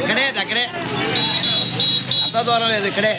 ఇక్కడే దగ్గరే, అంత దూరం లేదు, ఇక్కడే.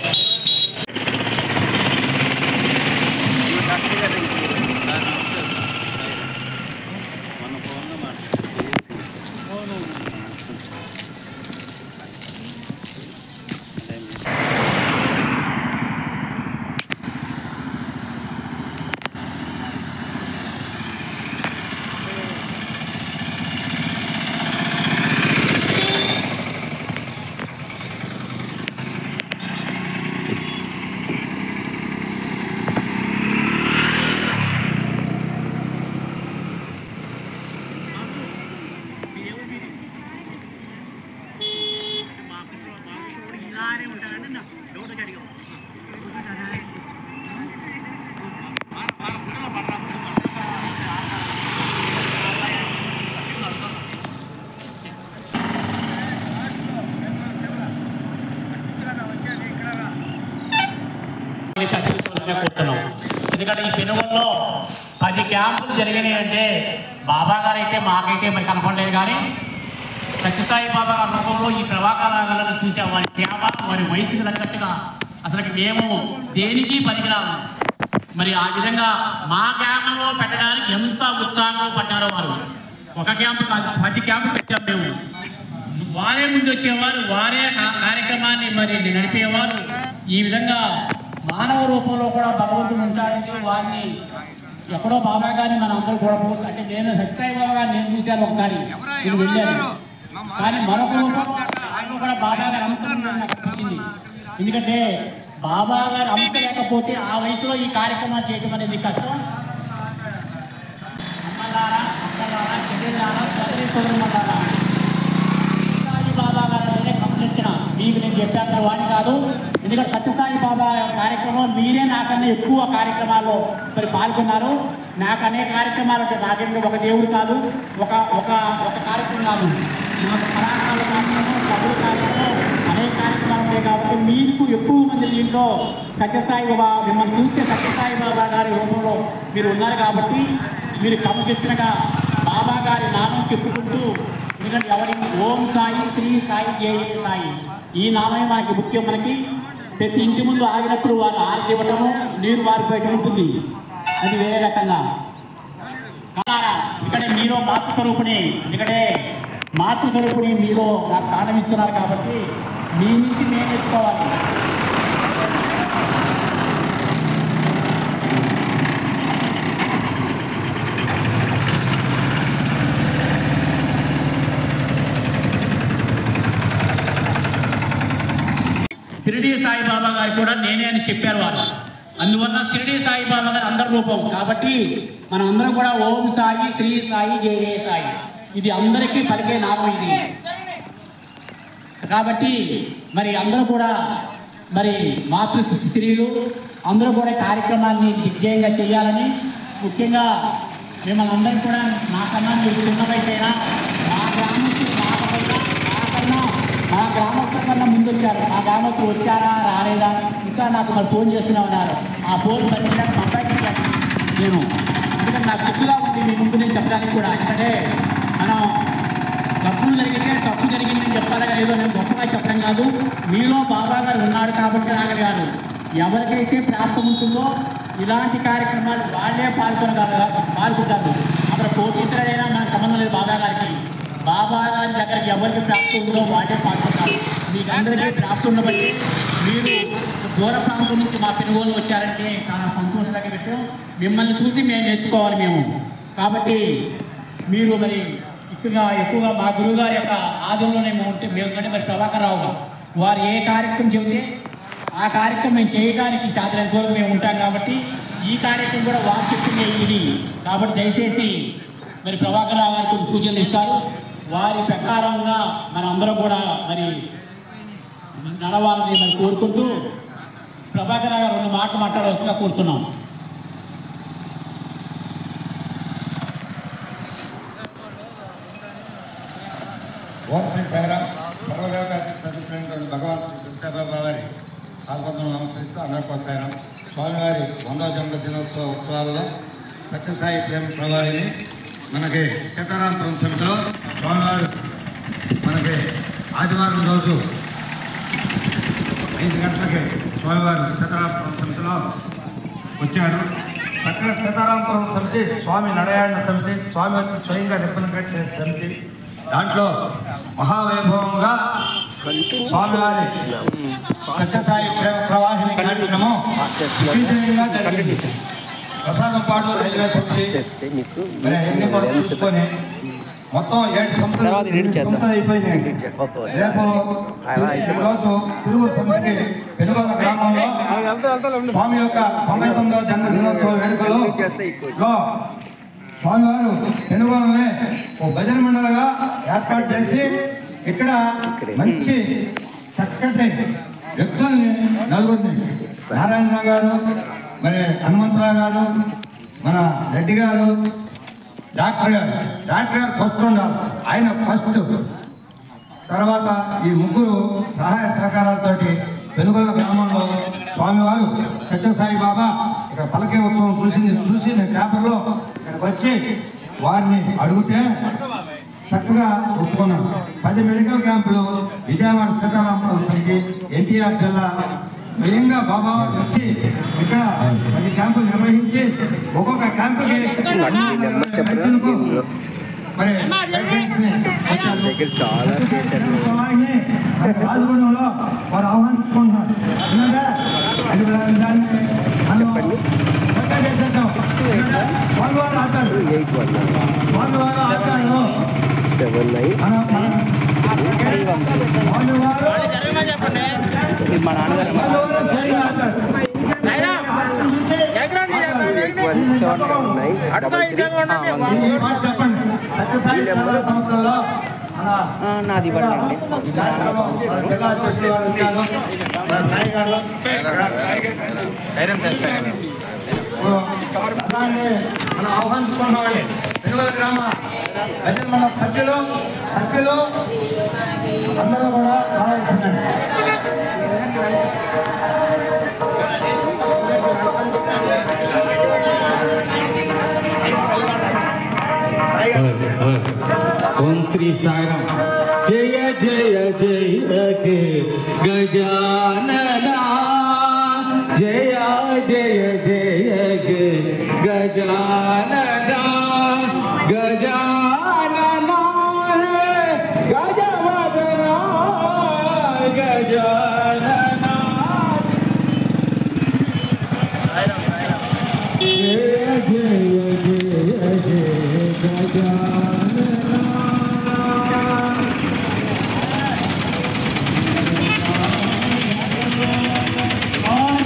ఎందుకంటే ఈ పెనుగొల్లో 10 క్యాంపులు జరిగినాయి అంటే బాబా గారు అయితే మాకైతే మరి కనపడలేదు, కానీ సత్యసాయి బాబా గారి రూపంలో ఈ ప్రభాకరాలను చూసాం. వారి సేవ, వారి వయసుకు తగ్గట్టుగా అసలుకి మేము దేనికి పనికిరాము. మరి ఆ విధంగా మా క్యాంపులో పెట్టడానికి ఎంత ఉత్సాహంగా పడ్డారో వారు. ఒక క్యాంపు కాదు, 10 క్యాంపులు పెట్టాం మేము. వారే ముందు వచ్చేవారు, వారే కార్యక్రమాన్ని మరి నడిపేవారు. ఈ విధంగా మానవ రూపంలో కూడా భగవంతుడు ఉంటాడంటే వారిని ఎక్కడో బాబా గారిని మనం అందరూ కూడా అంటే నేను సత్యసాయి బాబా గారిని నేను చూశాను ఒకసారి, నేను వెళ్ళాను. కానీ మరొక రూపంలో కూడా బాబా గారి అంశం నాకు వచ్చింది. ఎందుకంటే బాబా గారి అంశ లేకపోతే ఆ వయసులో ఈ కార్యక్రమాలు చేయడం అనేది కష్టం. అమ్మలారా, అక్కలారా, చెల్లెళ్ళారా, సోదరులారా, సత్యసాయి బాబా గారు అంటే కంప్లీట్గా మీకు నేను చెప్పాను వాడిని కాదు. ఎందుకంటే సత్యసాయి బాబా కార్యక్రమం మీరే నాకన్నా ఎక్కువ కార్యక్రమాల్లో మరి పాల్గొన్నారు. నాకు అనేక కార్యక్రమాలు ఉంటాయి, నాకేంటి ఒక దేవుడు కాదు, ఒక ఒక ఒక కార్యక్రమం కాదు, నాకు పరాకాల కార్యక్రమం, చదువు కార్యక్రమం, అనేక కార్యక్రమాలు ఉంటాయి. కాబట్టి మీకు ఎక్కువ మంది దీంట్లో సత్యసాయి బాబా మిమ్మల్ని చూస్తే సత్యసాయి బాబా గారి రూపంలో మీరు ఉన్నారు. కాబట్టి మీరు క్రమశిక్షణగా బాబా గారి నామం చెప్పుకుంటూ, ఎందుకంటే ఎవరికి ఓం సాయి, శ్రీ సాయి, జయ సాయి ఈ నామే మనకి ముఖ్యం. మనకి ప్రతి ఇంటి ముందు ఆగినప్పుడు వారు ఆరతి ఇవ్వటము, నీరు వారిపోయటం ఉంటుంది, అది వేరే రకంగా. ఇక్కడ మీలో మాతృస్వరూపిణి, ఎందుకంటే మాతృస్వరూపిణి మీలో నాకు దానం ఇస్తున్నారు కాబట్టి మీ నుంచి మేము తెచ్చుకోవాలి. షిరిడి సాయిబాబా గారు కూడా నేనే అని చెప్పారు వారు. అందువల్ల షిరిడి సాయిబాబా గారు అందరి రూపం కాబట్టి మనం అందరం కూడా ఓం సాయి, శ్రీ సాయి, జయ సాయి ఇది అందరికీ పలికే నామం ఇది. కాబట్టి మరి అందరూ కూడా మరి మాతృ స్త్రీలు అందరూ కూడా కార్యక్రమాన్ని దిగ్జయంగా చేయాలని, ముఖ్యంగా మిమ్మల్ని అందరం కూడా నాకన్నా మీరు చిన్న వయసు అయినా మా గ్రామస్తుల కన్నా ముందు వచ్చారు. మా గ్రామస్తులు వచ్చారా రాలేదా ఇంకా నాకు మరి ఫోన్ చేస్తూనే ఉన్నారు. ఆ ఫోన్ పట్టించాక మా అబ్బాయికి చెప్పాను నేను, ఎందుకంటే నాకు చెప్పుగా ఉంది మీ ముందు నేను చెప్పడానికి కూడా. ఎందుకంటే మనం తప్పులు జరిగితే తప్పు జరిగిందని చెప్పాలి కదా, ఏదో నేను గొప్పగా చెప్పడం కాదు. మీలో బాబా గారు ఉన్నాడు కాబట్టి రాగలిగారు. ఎవరికైతే ప్రాప్తం ఉంటుందో ఇలాంటి కార్యక్రమాలు వాళ్ళే పాల్గొంటారు. అక్కడ కోటీశ్వరైనా మనకు సంబంధం లేదు. బాబా గారికి, బాబా గారి దగ్గరికి ఎవరికి ప్రాప్తం ఉందో వాళ్ళే పాల్గొంటారు. మీకు అందరికీ ప్రాప్తం ఉండబట్టి మీరు దూర ప్రాంతం నుంచి మా పెనుగోలు వచ్చారంటే చాలా సంతోషకరమైన విషయం. మిమ్మల్ని చూసి మేము నేర్చుకోవాలి మేము. కాబట్టి మీరు మరి ఎక్కువగా మా గురువు గారి యొక్క ఆదంలోనే మేము కంటే మరి ప్రభాకర్ రావు గారు వారు ఏ కార్యక్రమం చెబితే ఆ కార్యక్రమం మేము చేయడానికి సాధ్యమైనంత వరకు మేము ఉంటాం. కాబట్టి ఈ కార్యక్రమం కూడా వారు చెప్పింది ఇది. కాబట్టి దయచేసి మరి ప్రభాకర్ రావు గారికి సూచనలు ఇస్తారు. వారి ప్రకారంగా మనందరం కూడా మరి నడవాలని మరి కోరుకుంటూ ప్రభాకర్ రావు గారు 2 మాటలు మాట్లాడవలసిందిగా కూర్చున్నాం. ఓం శ్రీ సాయిరామ్. సర్వదేవతాకి చదువుకునేటువంటి భగవాన్ శ్రీ సత్యసాయిబాబా వారి ఆత్మను నమస్కరిస్తూ అందరికీ సాయిరామ్. స్వామివారి 100వ జన్మదినోత్సవ ఉత్సవాల్లో సత్యసాయి ప్రేమ ప్రవాహిని మనకి సీతారామపురం సమితిలో స్వామివారు మనకి ఆదివారం రోజు 5 గంటలకి స్వామివారు సీతారామపురం సమితిలో వచ్చారు. చక్కగా సీతారామపురం సమితి స్వామి నడయాడిన సమితి, స్వామి వచ్చి స్వయంగా నిప్పులు కట్టిన సమితి. దాంట్లో మహావైభవంగా స్వామివారి సత్యసాయి ప్రేమ ప్రవాహిని కార్యక్రమం విజయంగా జరిగింది. ప్రసాదం పాటు రైల్వే సమితి ఎన్ని కూడా చూసుకొని మొత్తం 7 సంస్థలు అయిపోయినాయి. రేపు ఈరోజు తిరుగు సమితికి పెనుగొండ గ్రామంలో స్వామి యొక్క 99వ జన్మదినోత్సవ వేడుకలో స్వామివారు పెనుగొండనే ఓ భజన మండలిగా ఏర్పాటు చేసి ఇక్కడ మంచి చక్కటి వ్యక్తుల్ని నలుగురిని నారాయణ గారు, మరి హనుమంతరావు గారు, మన రెడ్డి గారు, డాక్టర్ గారు ఫస్ట్ ఉండాలి. ఆయన ఫస్ట్. తర్వాత ఈ ముగ్గురు సహాయ సహకారాలతోటి పెనుగొండ గ్రామంలో స్వామివారు సత్యసాయి బాబా ఇక్కడ పలకే ఉత్సవం చూసి నేను పేపర్లో ఇక్కడికి వచ్చి వారిని అడిగితే చక్కగా ఒప్పుకున్నాను. 10 మెడికల్ క్యాంపులు విజయవాడ సీతారామపురం సమితి ఎన్టీఆర్ జిల్లా స్వయంగా బాబా వచ్చి ఇక్కడ 10 క్యాంపులు నిర్వహించి ఒక్కొక్క క్యాంపుకి మరి రాజగూడెంలో వారు ఆహ్వానించుకుంటున్నారు. మా నాన్నగారు నాది ఇవ్వండి. మనం ఆహ్వానించుకున్నామండి. పెనుగొండ గ్రామ మన సభ్యులు అందరూ కూడా రావాల్సిందండి. ఓం శ్రీ సాయిరాం. జయ జయ జయ కే గజానన, జయ జయ జయ కే గజానన, గజానన గజవదన గజానన, జయ జయ జయ జయ గజానన. और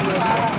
Jai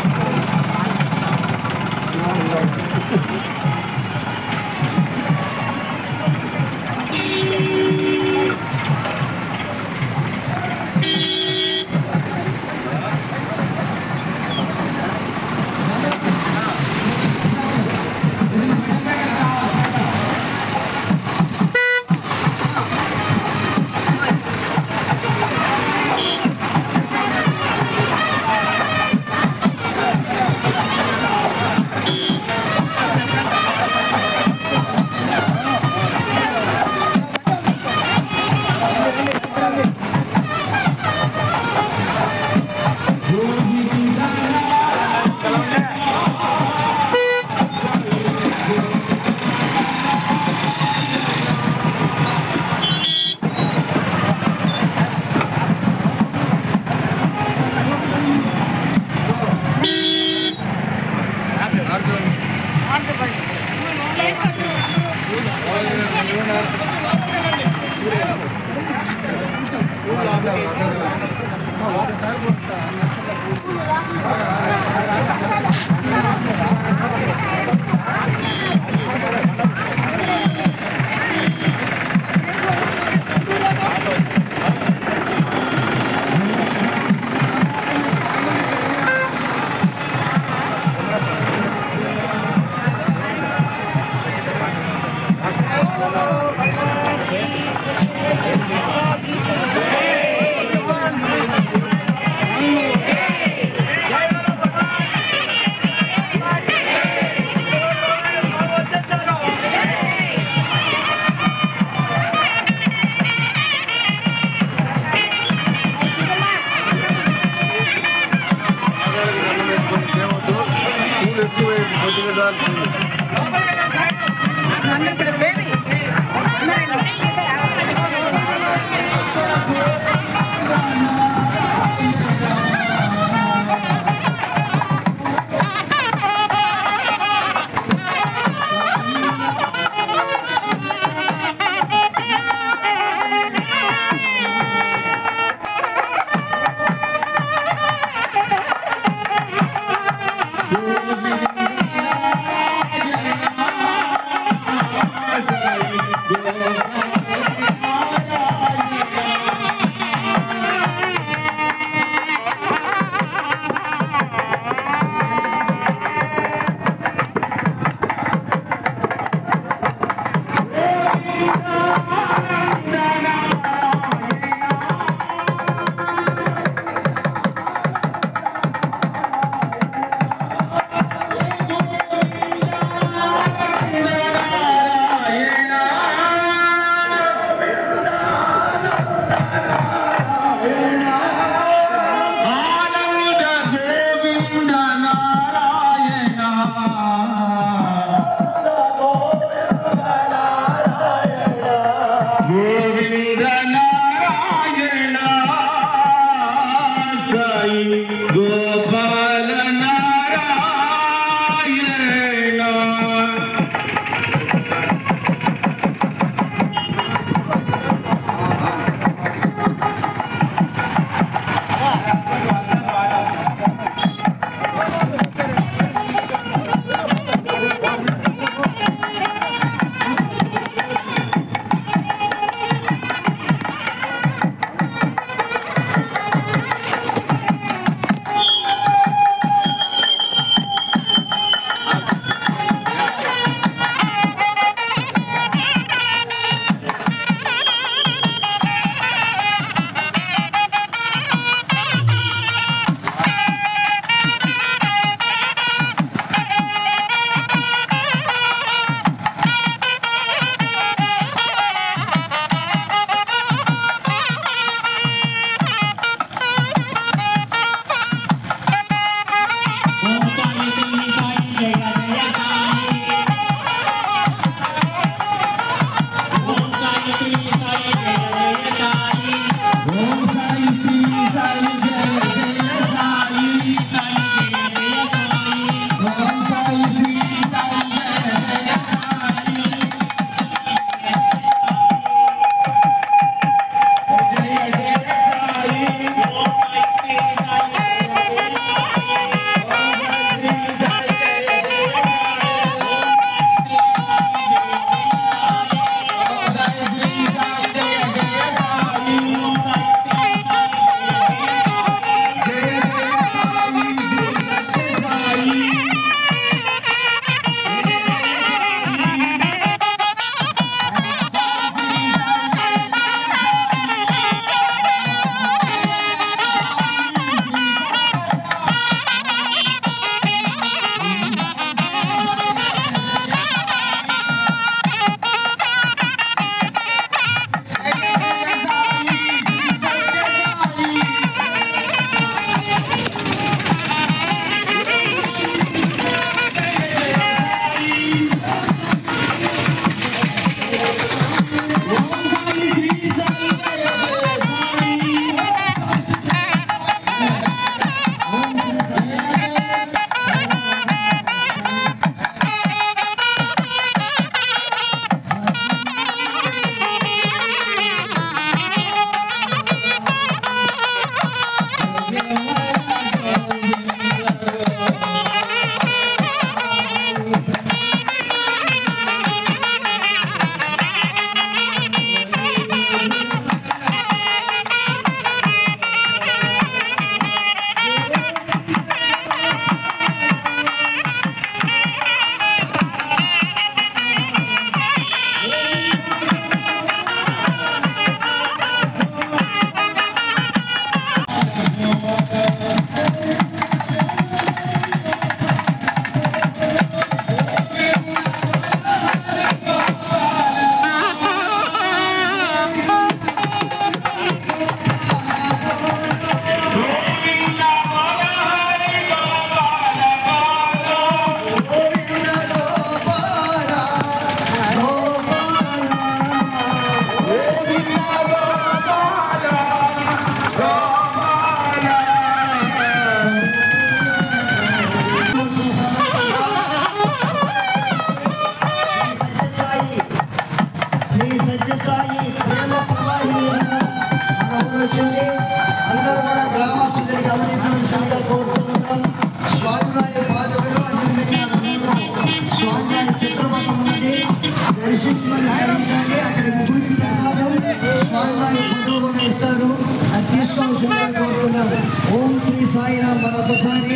మరొకసారి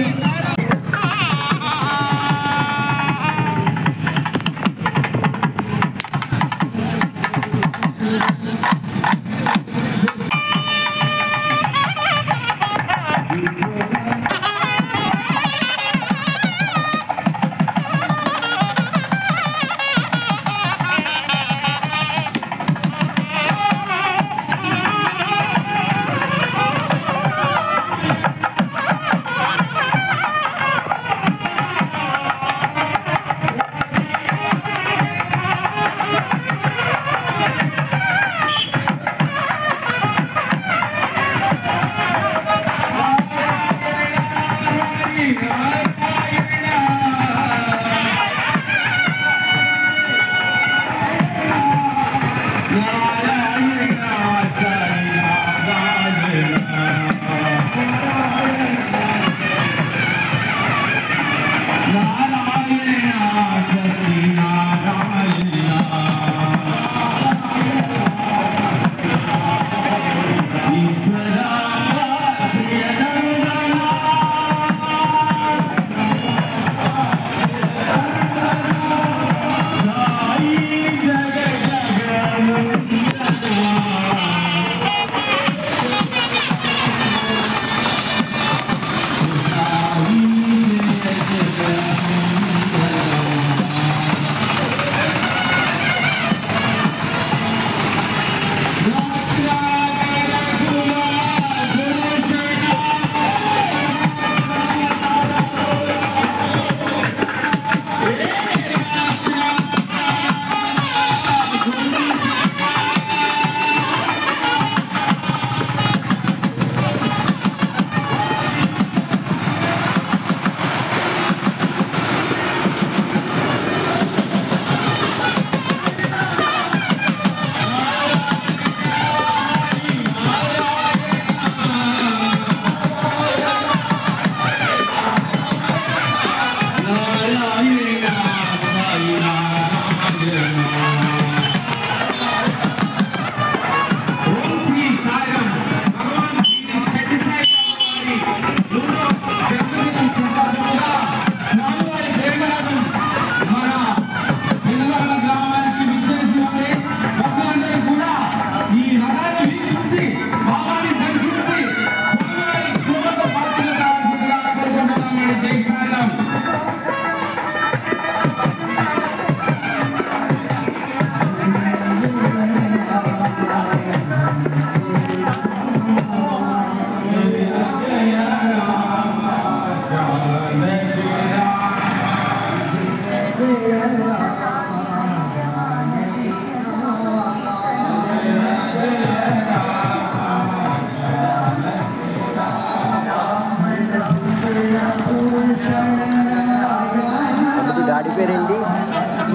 గాడి పేరేంటి?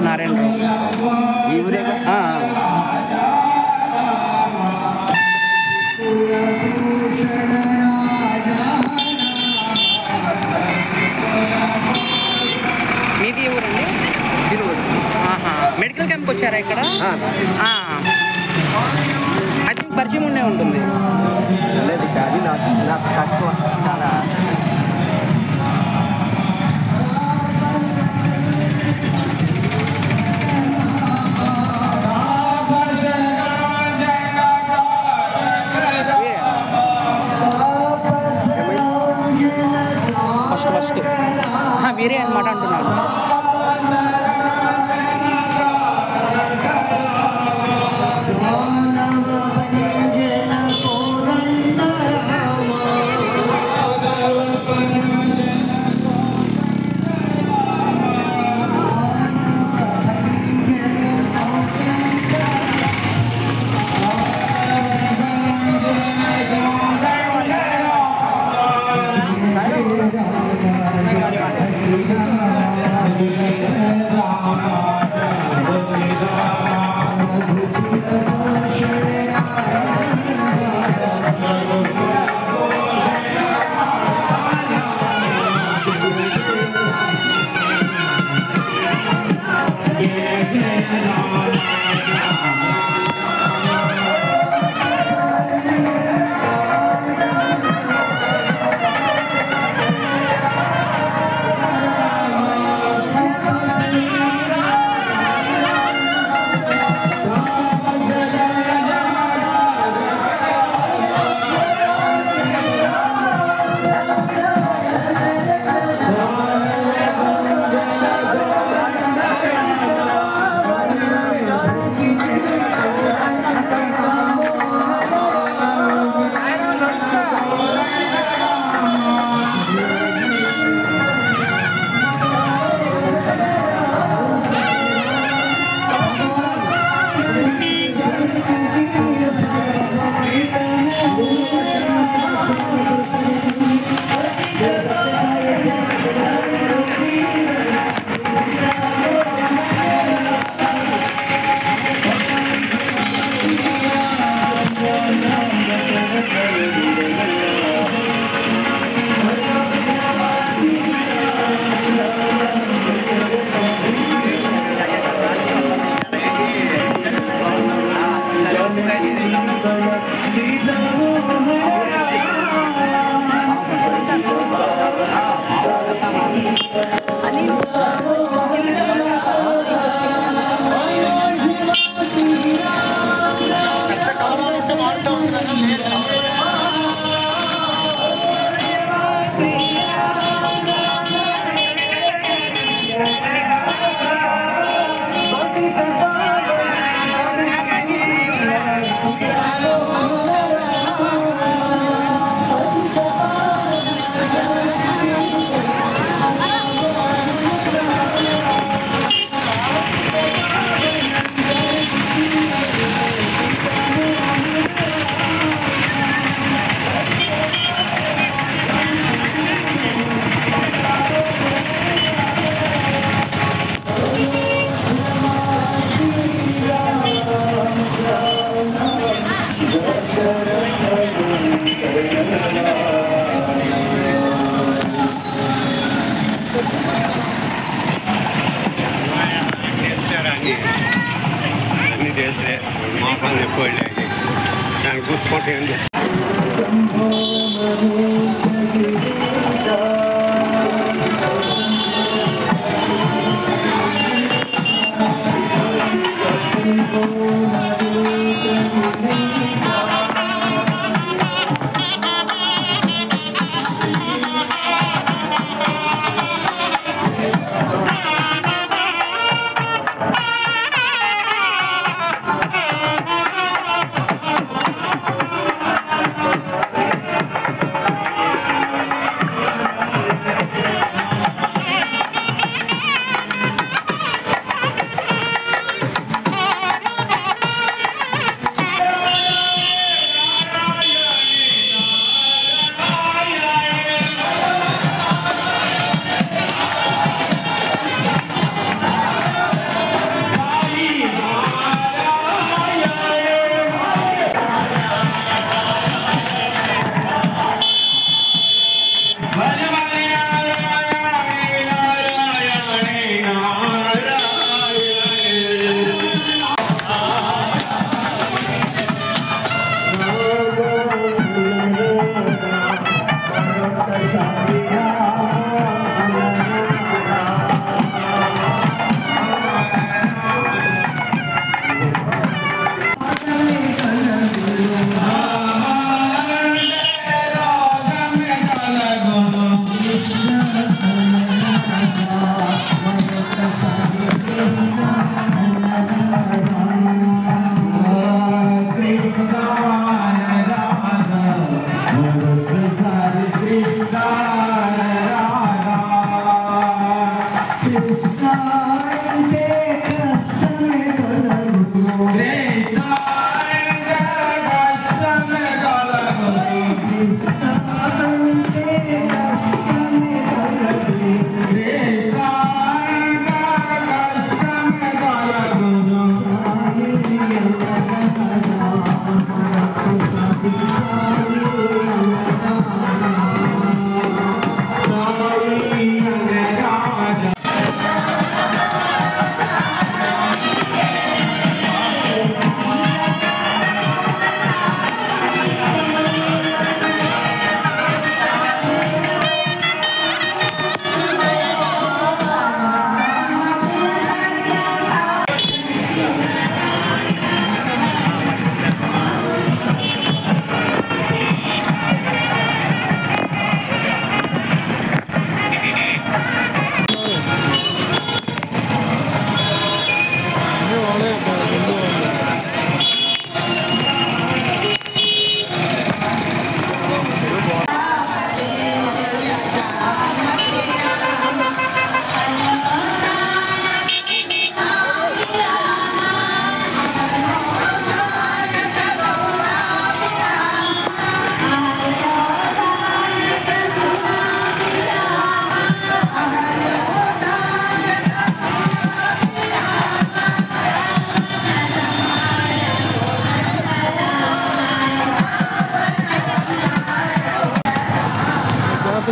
నారాయణరావు. ఈ ఊరేగా? మీది ఏ ఊరండి? మెడికల్ క్యాంప్కి వచ్చారా ఇక్కడ? ఐ థింక్ పరిచయం ఉండే ఉంటుంది. లేదు కానీ నాకు తక్కువ చాలా. వేరే అనమాట అంటున్నాను.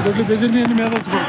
దొడ్లు బెదిరి మీద వచ్చి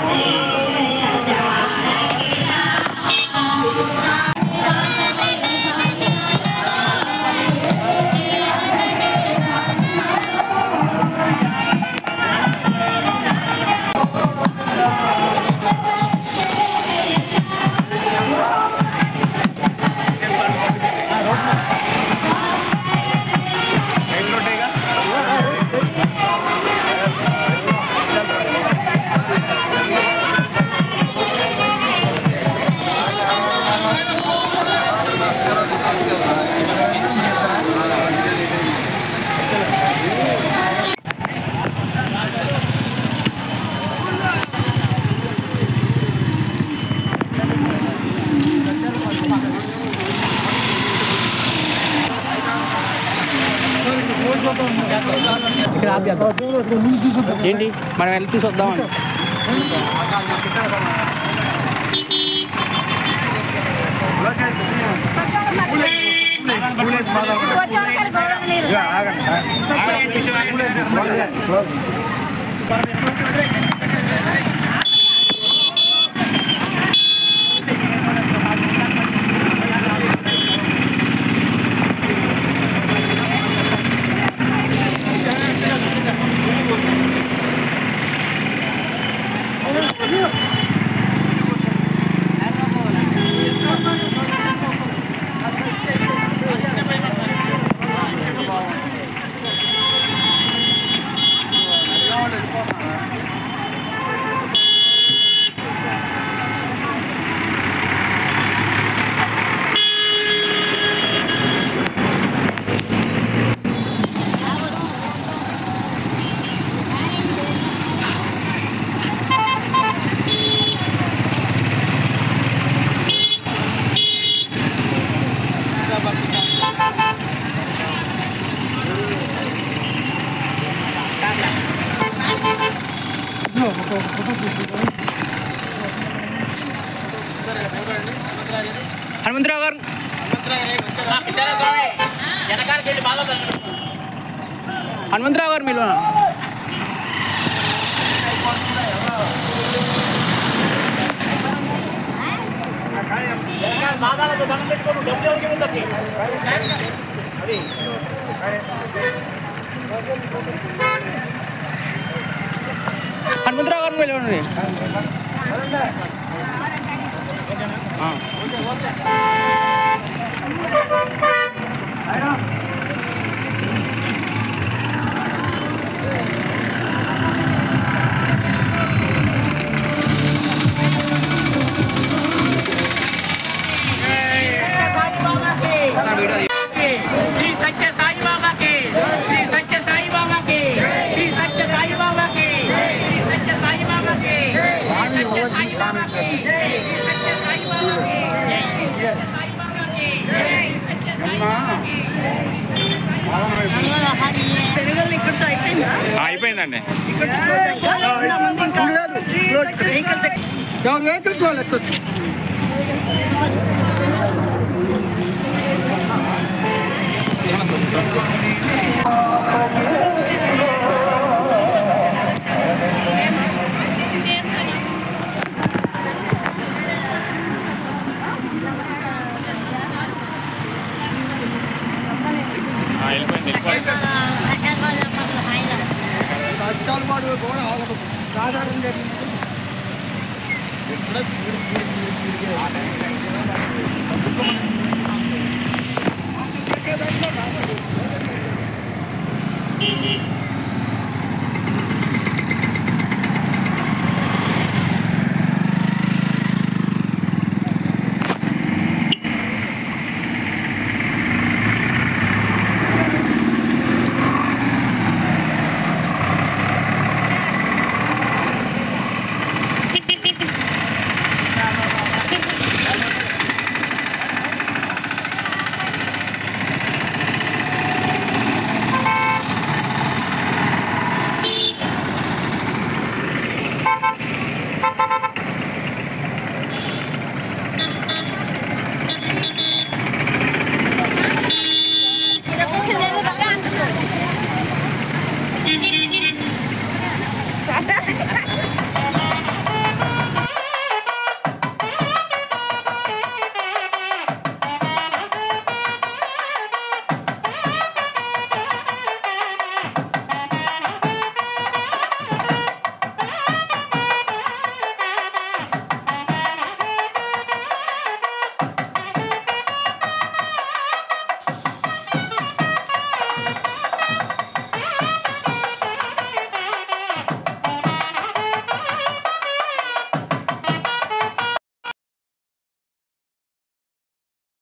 ఇక్కడ ఏంటి మనం వెళ్ళి చూసొద్దామని హనుమంతరావు గారు హనుమంతరావు గారు మీరు హనుమంతరావు గారు వెళ్ళండి श्री सच्चे साई बाबा के श्री सच्चे साई बाबा के श्री सच्चे साई बाबा के श्री सच्चे साई बाबा के श्री सच्चे साई बाबा के श्री सच्चे साई बाबा के श्री सच्चे साई बाबा के श्री सच्चे साई बाबा के అయిపోయిందండి ఎవరు వెహికల్స్ వాళ్ళు ఎక్కొచ్చు. సాయిబాబా